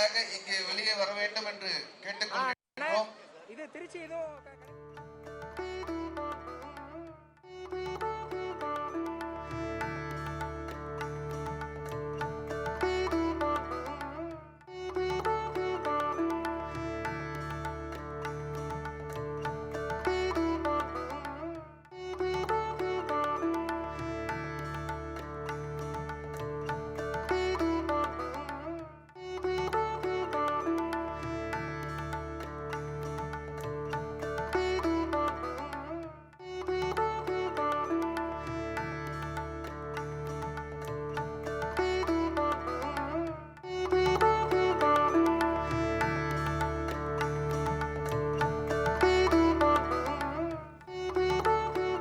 உடனடியாக இங்கே வெளியே வர வேண்டும் என்று கேட்டுக்கொள்கிறோம். இது திருச்சி ஏதோ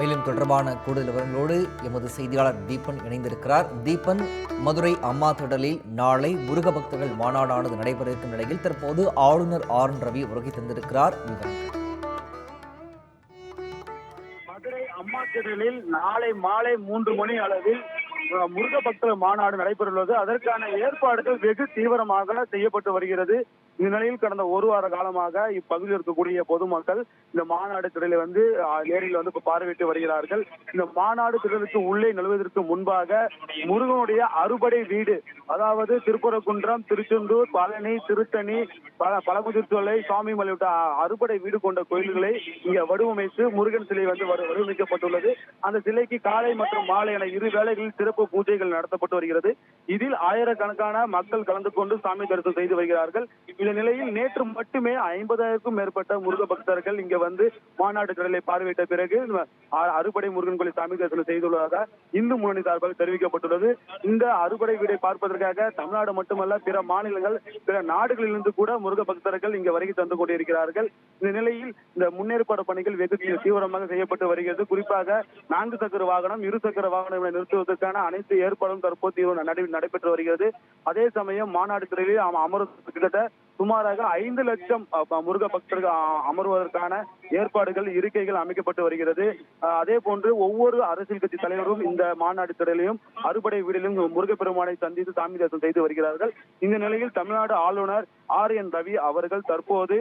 மேலும் தொடர்பான கூடுதல் விவரங்களோடு எமது செய்தியாளர் தீபன் இணைந்திருக்கிறார். தீபன், மதுரை அம்மா திடலில் நாளை முருக பக்தர்கள் மாநாடானது நடைபெற இருக்கும் நிலையில் தற்போது ஆளுநர் ஆர் என் ரவி வருகை தந்திருக்கிறார். மதுரை அம்மா திடலில் நாளை மாலை 3 மணி அளவில் முருக பக்தர்கள் மாநாடு நடைபெறுள்ளது. அதற்கான ஏற்பாடுகள் வெகு தீவிரமாக செய்யப்பட்டு வருகிறது. இந்நிலையில் கடந்த ஒரு வார காலமாக இப்பகுதியில் இருக்கக்கூடிய பொதுமக்கள் இந்த மாநாடு திடலை நேரில் பார்வையிட்டு வருகிறார்கள். இந்த மாநாடு திடலுக்கு உள்ளே நுழைவதற்கு முன்பாக முருகனுடைய அறுபடை வீடு, அதாவது திருப்பரங்குன்றம், திருச்செந்தூர், பழனி, திருத்தணி, பழமுதிர்ச்சோலை, சுவாமிமலை உள்ளிட்ட அறுபடை வீடு கொண்ட கோயில்களை இங்க வடிவமைத்து முருகன் சிலை வடிவமைக்கப்பட்டுள்ளது. அந்த சிலைக்கு காலை மற்றும் மாலை என 2 வேளைகளில் சிறப்பு பூஜைகள் நடத்தப்பட்டு வருகிறது. இதில் ஆயிரக்கணக்கான மக்கள் கலந்து கொண்டு சாமி தரிசனம் செய்து வருகிறார்கள். இந்த நிலையில் நேற்று மட்டுமே 50,000க்கும் மேற்பட்ட முருக பக்தர்கள் இங்க மாநாடு திடலை பார்வையிட்ட பிறகு அறுபடை முருகன் கோயில் சாமி தரிசனம் செய்துள்ளதாக இந்து முன்னணி சார்பாக தெரிவிக்கப்பட்டுள்ளது. இந்த அறுபடை வீடை பார்ப்பதற்காக தமிழ்நாடு மட்டுமல்ல பிற மாநிலங்கள், பிற நாடுகளிலிருந்து கூட முருக பக்தர்கள் இங்க வருகை தந்து கொண்டிருக்கிறார்கள். இந்த நிலையில் இந்த முன்னேற்பாடு பணிகள் வெகு தீவிரமாக செய்யப்பட்டு வருகிறது. குறிப்பாக 4 சக்கர வாகனம், 2 சக்கர வாகனம் நிறுத்துவதற்கான அனைத்து ஏற்பாடும் தற்போது நடைபெற்று வருகிறது. அதே சமயம் மாநாடு திடலில் அமர்வு கிட்டத்தட்ட சுமாராக 5 லட்சம் முருக பக்தர்கள் அமர்வதற்கான ஏற்பாடுகள், இருக்கைகள் அமைக்கப்பட்டு வருகிறது. அதே போன்று ஒவ்வொரு அரசியல் கட்சி தலைவரும் இந்த மாநாடு திடலையும் அறுபடை வீடிலும் முருகப்பெருமானை சந்தித்து சாமி தரிசனம் செய்து வருகிறார்கள். இந்த நிலையில் தமிழ்நாடு ஆளுநர் ஆர் என் ரவி அவர்கள் தற்போது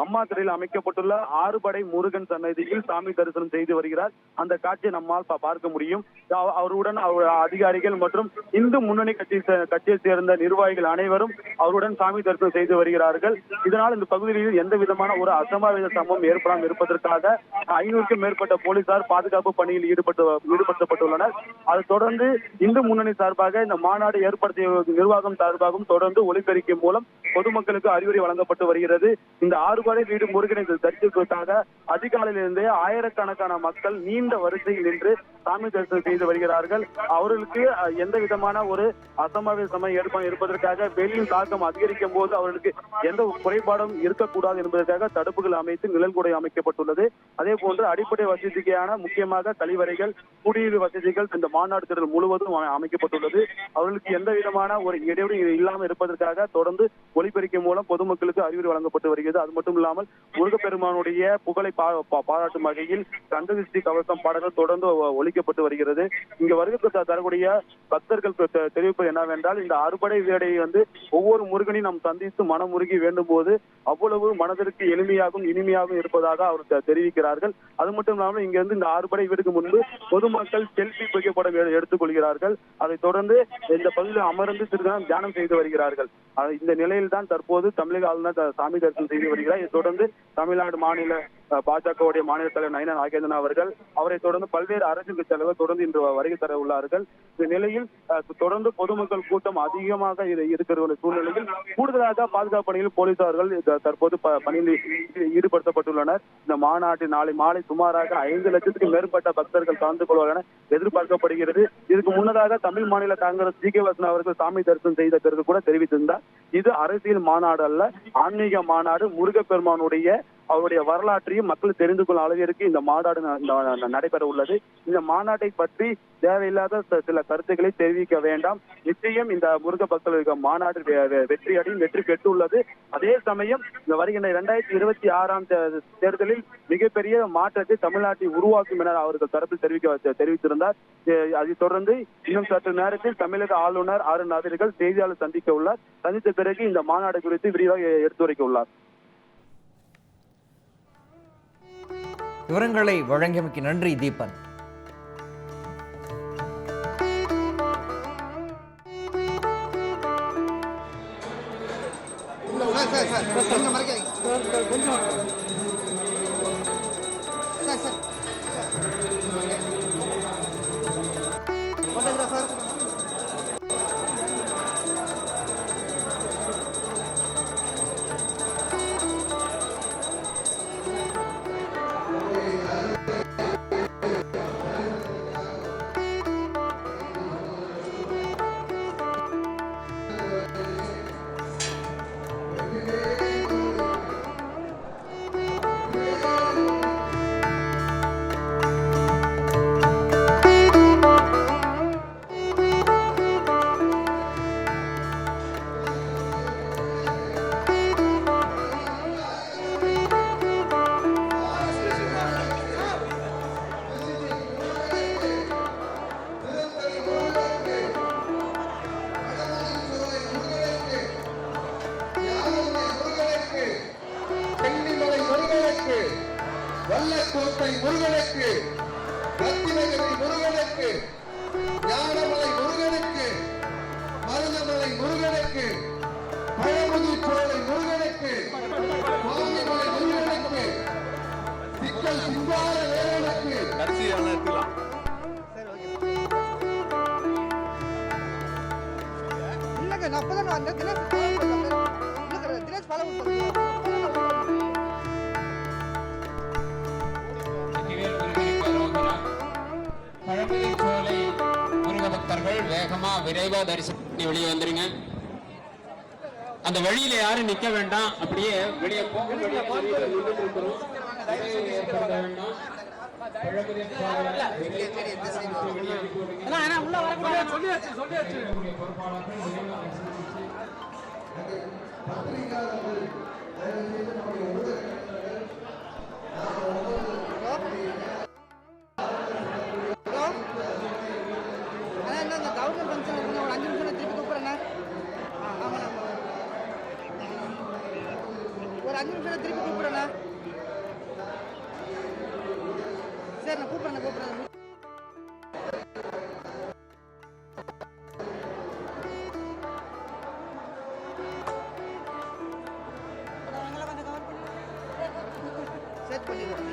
அம்மா திடலில் அமைக்கப்பட்டுள்ள 6 படை முருகன் சன்னதியில் சாமி தரிசனம் செய்து வருகிறார். அந்த காட்சியை நம்மால் பார்க்க முடியும். அவருடன் அதிகாரிகள் மற்றும் இந்து முன்னணி கட்சியை சேர்ந்த நிர்வாகிகள் அனைவரும் அவருடன் சாமி தரிசனம் செய்து வருகிறார்கள். இதனால் இந்த பகுதியில் எந்த விதமான ஒரு அசம்பாவித சம்பவம் ஏற்படாமல் இருப்பதற்காக 500க்கும் மேற்பட்ட போலீசார் பாதுகாப்பு பணியில் ஈடுபடுத்தப்பட்டுள்ளனர். அதை தொடர்ந்து இந்து முன்னணி சார்பாக இந்த மாநாடு ஏற்படுத்திய நிர்வாகம் சார்பாகவும் தொடர்ந்து ஒலிபெருக்கி மூலம் பொதுமக்களுக்கு அறிவுரை வழங்கப்பட்டு வருகிறது. இந்த 6 படை வீடு முருகனை தரிசிப்பதற்காக அதிகாலையிலிருந்தே ஆயிரக்கணக்கான மக்கள் நீண்ட வரிசையில் நின்று சாமி தரிசனம் செய்து வருகிறார்கள். அவர்களுக்கு எந்த விதமான ஒரு அசம்பாவித சமயம் இருப்பதற்காக வெயிலின் தாக்கம் அதிகரிக்கும் போது அவர்களுக்கு எந்த குறைபாடும் இருக்கக்கூடாது என்பதற்காக தடுப்புகள் அமைத்து நிழல் கூடை அமைக்கப்பட்டுள்ளது. அதே போன்று அடிப்படை வசதிக்கான முக்கியமாக கழிவறைகள், குடிநீர் வசதிகள் இந்த மாநாடு திடல் முழுவதும் அமைக்கப்பட்டுள்ளது. அவர்களுக்கு எந்த விதமான ஒரு இடைவெளி இல்லாமல் இருப்பதற்காக தொடர்ந்து ஒலிபெருக்கி மூலம் பொதுமக்களுக்கு அறிவுரை வழங்கப்பட்டு வருகிறது. அது மட்டும் இல்லாமல் முருகப்பெருமானுடைய புகழை பாராட்டும் வகையில் கந்ததிஷ்டி கவசம் பாடல்கள் தொடர்ந்து ஒலிக்கப்பட்டு வருகிறது. இங்க வருகை தரக்கூடிய பக்தர்கள் தெரிவிப்பது என்னவென்றால், இந்த அறுபடை வீடை ஒவ்வொரு முருகனையும் நாம் சந்தித்து மனமுருகி வேண்டும் போது அவ்வளவு மனதிற்கு எளிமையாகவும் இனிமையாகவும் இருப்பதாக அவர் தெரிவிக்கிறார்கள். அது மட்டும் இல்லாமல் இங்கிருந்து இந்த 6 படை வீடுக்கு முன்பு பொதுமக்கள் செல்ஃபி புகைப்படம் எடுத்துக் கொள்கிறார்கள். அதைத் தொடர்ந்து இந்த பகுதியில் அமர்ந்து சிறிது தியானம் செய்து வருகிறார்கள். இந்த நிலையில் தான் தற்போது தமிழக ஆளுநர் சாமி தரிசனம் செய்து வருகிறார். இதைத் தொடர்ந்து தமிழ்நாடு மாநில பாஜகவுடைய மாநில தலைவர் நயினா நாகேந்திரன் அவர்கள், அவரை தொடர்ந்து பல்வேறு அரசியல் கட்சி தலைவர் தொடர்ந்து இன்று வருகை தர உள்ளார்கள். இந்த நிலையில் தொடர்ந்து பொதுமக்கள் கூட்டம் அதிகமாக இருக்கிற சூழ்நிலையில் கூடுதலாக பாதுகாப்பு பணியில் போலீசார்கள் தற்போது பணியில் ஈடுபடுத்தப்பட்டுள்ளனர். இந்த மாநாட்டில் நாளை மாலை சுமாராக 5 லட்சத்துக்கும் மேற்பட்ட பக்தர்கள் கலந்து கொள்வார் என எதிர்பார்க்கப்படுகிறது. இதுக்கு முன்னதாக தமிழ் மாநில காங்கிரஸ் ஜி கே வாசன் அவர்கள் சாமி தரிசனம் செய்த பிறகு கூட தெரிவித்திருந்தார், இது அரசியல் மாநாடு அல்ல, ஆன்மீக மாநாடு. முருகப்பெருமானுடைய அவருடைய வரலாற்றையும் பற்றியும் மக்கள் தெரிந்து கொள்ளும் அளவிற்கு இந்த மாநாடு நடைபெற உள்ளது. இந்த மாநாட்டை பற்றி தேவையில்லாத சில கருத்துக்களை தெரிவிக்க வேண்டாம். நிச்சயம் இந்த முருக பக்தர்களுக்கு மாநாடு வெற்றி பெற்றுள்ளது. அதே சமயம் இந்த வருகின்ற 2026 தேர்தலில் மிகப்பெரிய மாற்றத்தை தமிழ்நாட்டில் உருவாக்கும் என அவர்கள் தரப்பில் தெரிவித்திருந்தார். அதைத் தொடர்ந்து இன்னும் சற்று நேரத்தில் தமிழக ஆளுநர் அவர்கள் செய்தியாளர் சந்திக்க உள்ளார். சந்தித்த பிறகு இந்த மாநாடு குறித்து விரிவாக எடுத்துரைக்க உள்ளார். விவரங்களை வழங்கியமைக்கு நன்றி தீபன். வல்லக்கோட்டை முருகனுக்கு, ரத்தினகிரி முருகனுக்கு, ஞானமலை முருகனுக்கு, மருதமலை முருகனுக்கு, பழமுதிர்ச்சோலை முருகனுக்கு, சுவாமிமலை முருகனுக்கு, சிக்கல் சிங்கார வேலனுக்கு. இல்லங்க நான் அப்பதான் வந்தேன். தினேஷ் ஃபாலோ பண்ணுங்க. பழமுதிர்ச்சோலை முருக பக்தர்கள் வேகமா விரைவா தரிசனம் வெளியே வந்துருங்க. அந்த வழியில யாரும் நிக்க வேண்டாம், அப்படியே வெளியே போக ஒரு 5 நிமிஷம் திருப்பி கூப்பிடுறேண்ணா. சரி நான் கூப்பிடுறேன். செட் பண்ணிடுறேன்.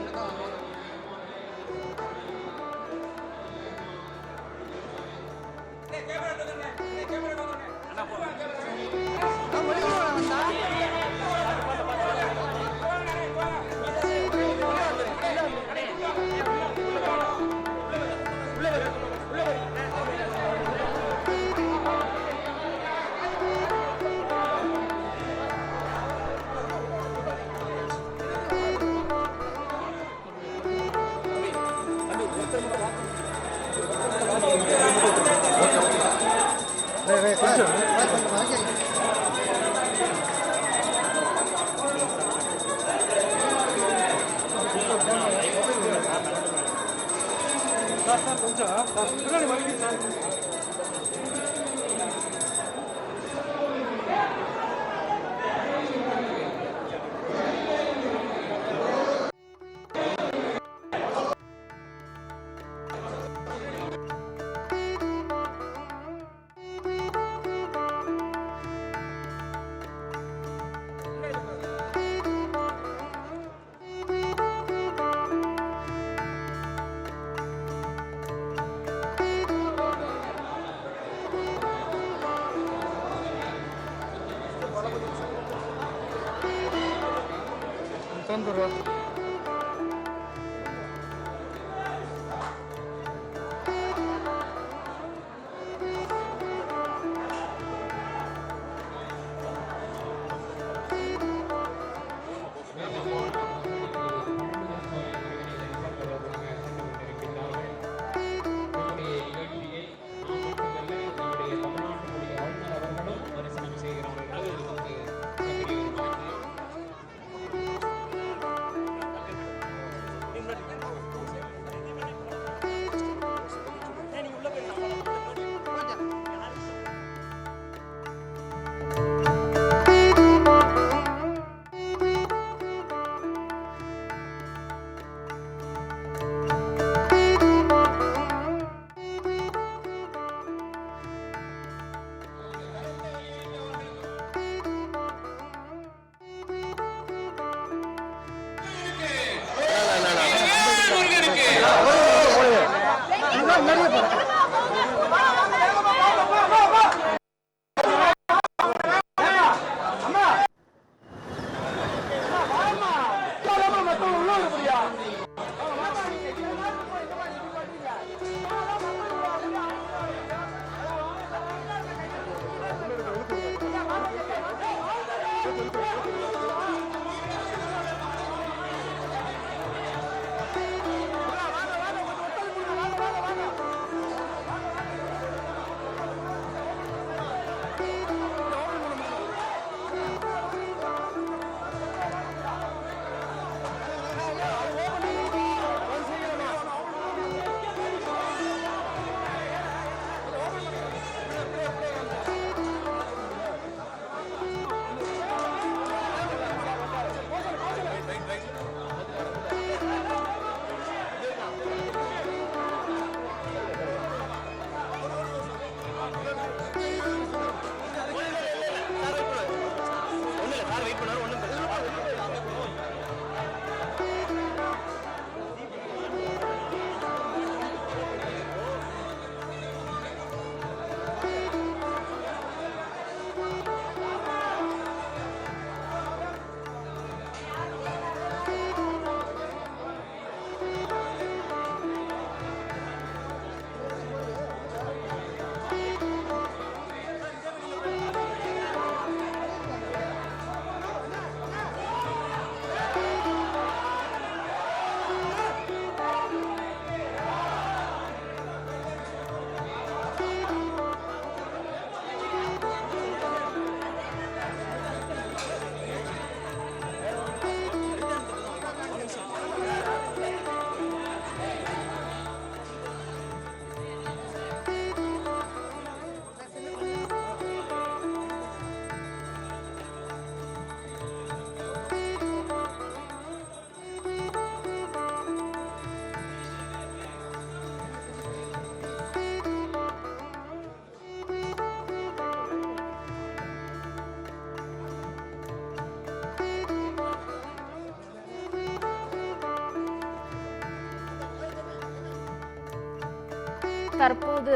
தற்போது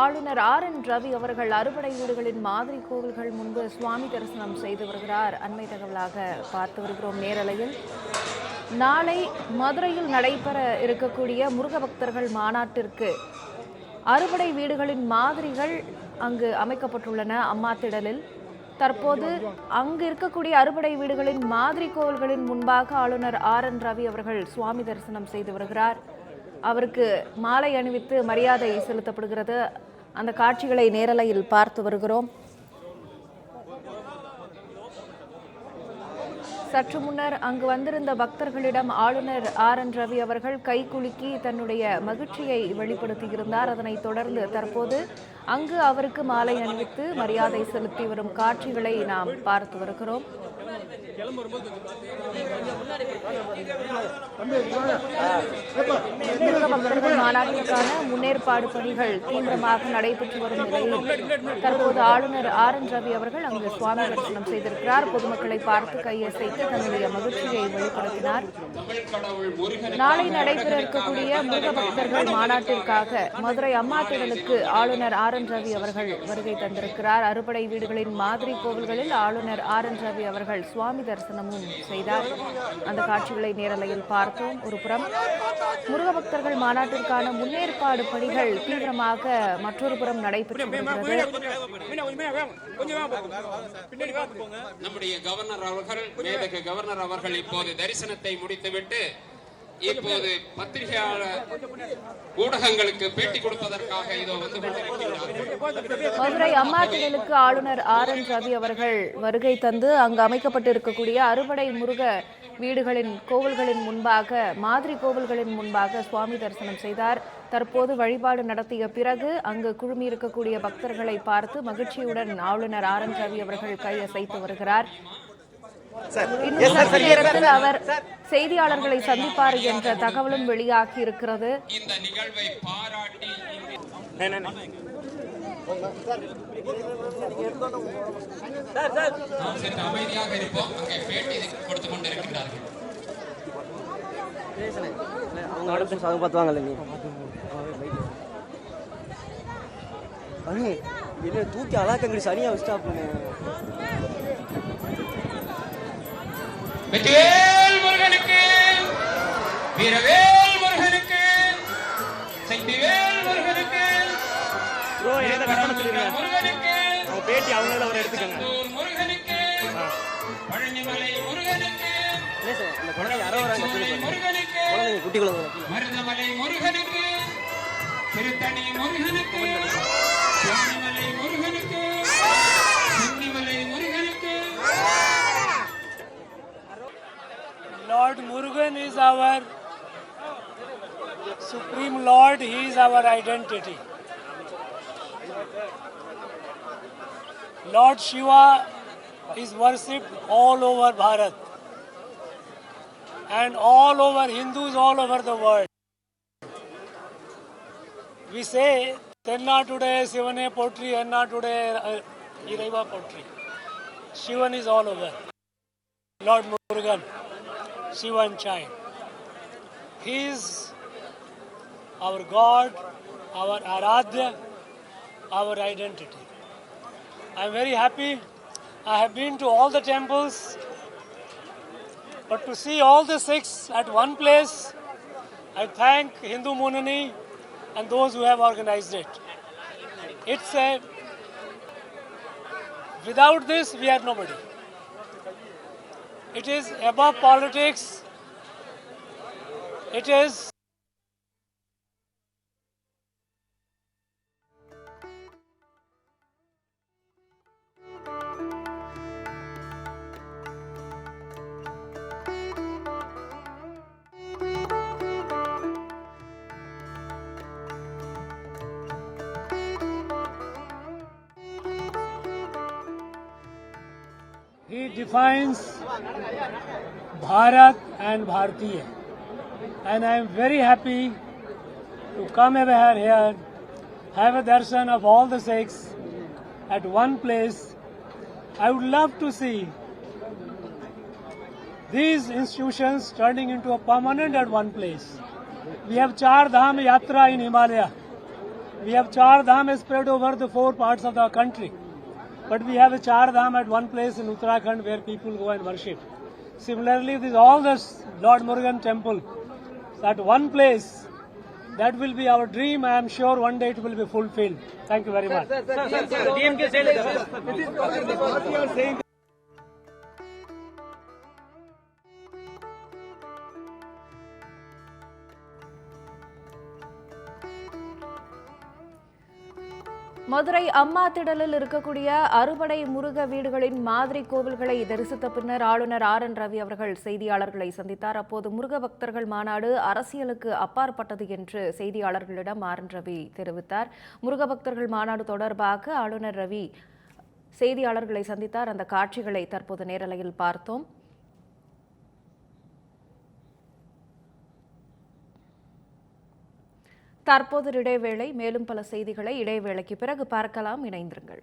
ஆளுநர் RN ரவி அவர்கள் அறுபடை வீடுகளின் மாதிரி கோவில்கள் முன்பு சுவாமி தரிசனம் செய்து வருகிறார். அண்மை தகவலாக பார்த்து வருகிறோம் நேரலையில். நாளை மதுரையில் நடைபெற இருக்கக்கூடிய முருக பக்தர்கள் மாநாட்டிற்கு அறுபடை வீடுகளின் மாதிரிகள் அங்கு அமைக்கப்பட்டுள்ளன. அம்மா திடலில் தற்போது அங்கு இருக்கக்கூடிய அறுபடை வீடுகளின் மாதிரி கோவில்களின் முன்பாக ஆளுநர் RN ரவி அவர்கள் சுவாமி தரிசனம் செய்து வருகிறார். அவருக்கு மாலை அணிவித்து மரியாதை செலுத்தப்படுகிறது. அந்த காட்சிகளை நேரலையில் பார்த்து வருகிறோம். சற்று முன்னர் அங்கு வந்திருந்த பக்தர்களிடம் ஆளுநர் RN ரவி அவர்கள் கைகுலுக்கி தன்னுடைய மகிழ்ச்சியை வெளிப்படுத்தியிருந்தார். அதனைத் தொடர்ந்து தற்போது அங்கு அவருக்கு மாலை அணிவித்து மரியாதை செலுத்தி வரும் காட்சிகளை நாம் பார்த்து வருகிறோம். முருக பக்தர்கள் மாநாட்டிற்கான முன்னேற்பாடு பணிகள் தீவிரமாக நடைபெற்று வரும் நிலையில் தற்போது ஆளுநர் RN ரவி அவர்கள் அங்கு சுவாமி தரிசனம் செய்திருக்கிறார். பொதுமக்களை பார்த்து கையசைத்து தன்னுடைய மகிழ்ச்சியை வெளிப்படுத்தினார். நாளை நடைபெற இருக்கக்கூடிய முருக பக்தர்கள் மாநாட்டிற்காக மதுரை அம்மா திடலுக்கு ஆளுநர் RN ரவி அவர்கள் வருகை தந்திருக்கிறார். அறுபடை வீடுகளின் மாதிரி கோவில்களில் ஆளுநர் RN ரவி அவர்கள் சுவாமி தரிசனமும் செய்தார். அந்த காட்சிகளை நேரலையில் பார்த்தோம். ஒருபுறம் முருக பக்தர்கள் மாநாட்டிற்கான முன்னேற்பாடு பணிகள் தீவிரமாக மற்றொரு புறம் நடைபெற்று வருகிறது. நம்முடைய கவர்னர் அவர்கள், மேதகு கவர்னர் அவர்கள் இப்போது தரிசனத்தை முடித்துவிட்டு இப்போது பத்திரிகையாளர் ஊடகங்களுக்கு பேட்டி கொடுப்பதற்காக இதோ வந்து கொண்டிருக்கிறார்கள். மதுரை அம்மா திடலுக்கு ஆளுநர் RN ரவி அவர்கள் வருகை தந்து அங்கு அமைக்கப்பட்டிருக்கக்கூடிய அறுபடை முருக வீடுகளின் கோவில்களின் முன்பாக மாதிரி கோவில்களின் முன்பாக சுவாமி தரிசனம் செய்தார். தற்போது வழிபாடு நடத்திய பிறகு அங்கு குழுமியிருக்கக்கூடிய பக்தர்களை பார்த்து மகிழ்ச்சியுடன் ஆளுநர் RN ரவி அவர்கள் கையசைத்து வருகிறார். இன்னும் சற்று நேரத்தில் அவர் செய்தியாளர்களை சந்திப்பார் என்ற தகவலும் வெளியாகி இருக்கிறது. இந்த நிகழ்வை பாராட்டி சற்று அமைதியாக இருப்போம். அங்கே பேட்டி கொடுத்துக் கொண்டிருக்கிறார்கள். தூக்கி அலாக்கங்கடி சரியா வச்சுட்டா வெற்றிவேல் முருகனுக்கு, வீரவேல் முருகனுக்கு, சக்திவேல் முருகனுக்கு, முருகனுக்கு, பேட்டி அவங்கள ஒரு எடுத்துக்கங்க. முருகனுக்கு, பழனிமலை முருகனுக்கு, இந்த குழந்தை யாரோ முருகனுக்கு, குட்டி குழந்தை மருதமலை முருகனுக்கு, திருத்தணி முருகனுக்கு, சுவாமிமலை முருகனுக்கு, சென்னிமலை முருகனுக்கு. Lord Murugan is our Supreme Lord, He is our identity. Lord Shiva is worshipped all over Bharat and all over Hindus all over the world. We say, Tenna today, Sivane Potri, Enna today, Iraiva Potri. Shivan is all over. Lord Murugan. Shivan Chain. He is our God, our Aradhya, our identity. I am very happy. I have been to all the temples, but to see all the six at one place, I thank Hindu Munani and those who have organized it. It's a, without this, we are nobody. It is above politics. It is he defines Bharat and Bharatiya. And I am very happy to come over here, have a darshan of all the six at one place. I would love to see these institutions turning into a permanent at one place. We have Char Dham Yatra in Himalaya. We have Char Dham spread over the 4 parts of the country. But we have a Char Dham at one place in Uttarakhand where people go and worship. Similarly, this all this Lord Murugan temple at one place. That will be our dream. I am sure one day it will be fulfilled. Thank you very much. DMK side. Madurai அம்மா திடலில் இருக்கக்கூடிய அறுபடை முருக வீடுகளின் மாதிரி கோவில்களை தரிசித்த பின்னர் ஆளுநர் RN Ravi அவர்கள் செய்தியாளர்களை சந்தித்தார். அப்போது முருக பக்தர்கள் மாநாடு அரசியலுக்கு அப்பாற்பட்டது என்று செய்தியாளர்களிடம் RN ரவி தெரிவித்தார். முருக பக்தர்கள் மாநாடு தொடர்பாக ஆளுநர் ரவி செய்தியாளர்களை சந்தித்தார். அந்த காட்சிகளை தற்போது நேரலையில் பார்த்தோம். தற்போது இடைவேளை. மேலும் பல செய்திகளை இடைவேளைக்கு பிறகு பார்க்கலாம். இணைந்திருங்கள்.